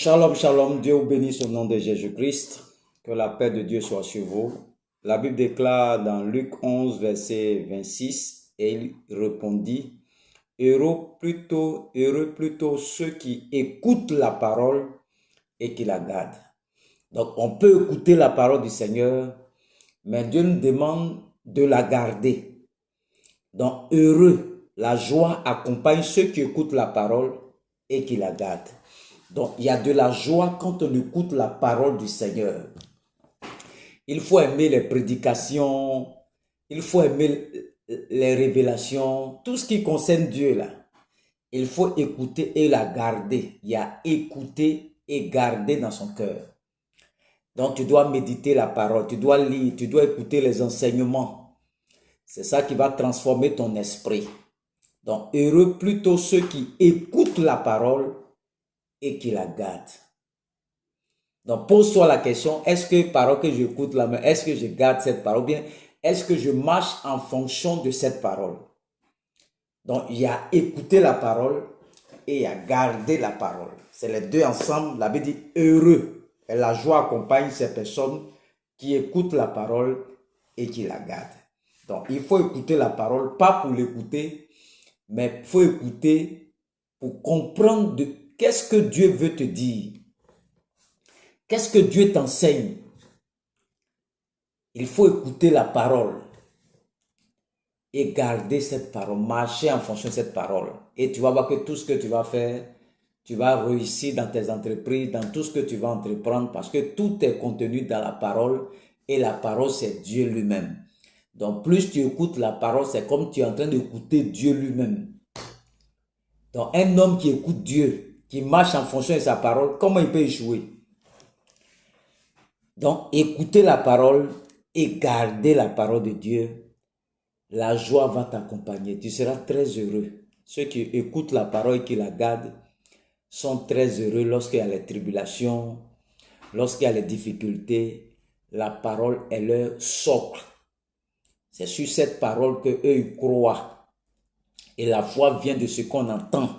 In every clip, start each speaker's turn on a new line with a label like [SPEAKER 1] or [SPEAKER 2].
[SPEAKER 1] Shalom, shalom, Dieu vous bénisse au nom de Jésus-Christ. Que la paix de Dieu soit sur vous. La Bible déclare dans Luc 11, verset 26, et il répondit, heureux plutôt ceux qui écoutent la parole et qui la gardent. Donc on peut écouter la parole du Seigneur, mais Dieu nous demande de la garder. Donc heureux, la joie accompagne ceux qui écoutent la parole et qui la gardent. Donc, il y a de la joie quand on écoute la parole du Seigneur. Il faut aimer les prédications, il faut aimer les révélations, tout ce qui concerne Dieu là. Il faut écouter et la garder. Il y a écouter et garder dans son cœur. Donc, tu dois méditer la parole, tu dois lire, tu dois écouter les enseignements. C'est ça qui va transformer ton esprit. Donc, heureux plutôt ceux qui écoutent la parole et qui la gardent. Donc, pose-toi la question, est-ce que parole que j'écoute là, est-ce que je garde cette parole, ou bien est-ce que je marche en fonction de cette parole? Donc, il y a écouter la parole et il y a garder la parole. C'est les deux ensemble. La Bible dit heureux. Et la joie accompagne ces personnes qui écoutent la parole et qui la gardent. Donc, il faut écouter la parole, pas pour l'écouter, mais il faut écouter pour comprendre qu'est-ce que Dieu veut te dire. Qu'est-ce que Dieu t'enseigne? Il faut écouter la parole et garder cette parole, marcher en fonction de cette parole. Et tu vas voir que tout ce que tu vas faire, tu vas réussir dans tes entreprises, dans tout ce que tu vas entreprendre, parce que tout est contenu dans la parole, et la parole, c'est Dieu lui-même. Donc, plus tu écoutes la parole, c'est comme tu es en train d'écouter Dieu lui-même. Donc, un homme qui écoute Dieu, qui marche en fonction de sa parole, comment il peut échouer? Donc, écouter la parole et garder la parole de Dieu, la joie va t'accompagner. Tu seras très heureux. Ceux qui écoutent la parole et qui la gardent sont très heureux lorsqu'il y a les tribulations, lorsqu'il y a les difficultés. La parole est leur socle. C'est sur cette parole qu'eux ils croient. Et la foi vient de ce qu'on entend.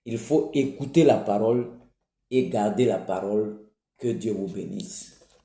[SPEAKER 1] Il faut écouter la parole et garder la parole. Que Dieu vous bénisse.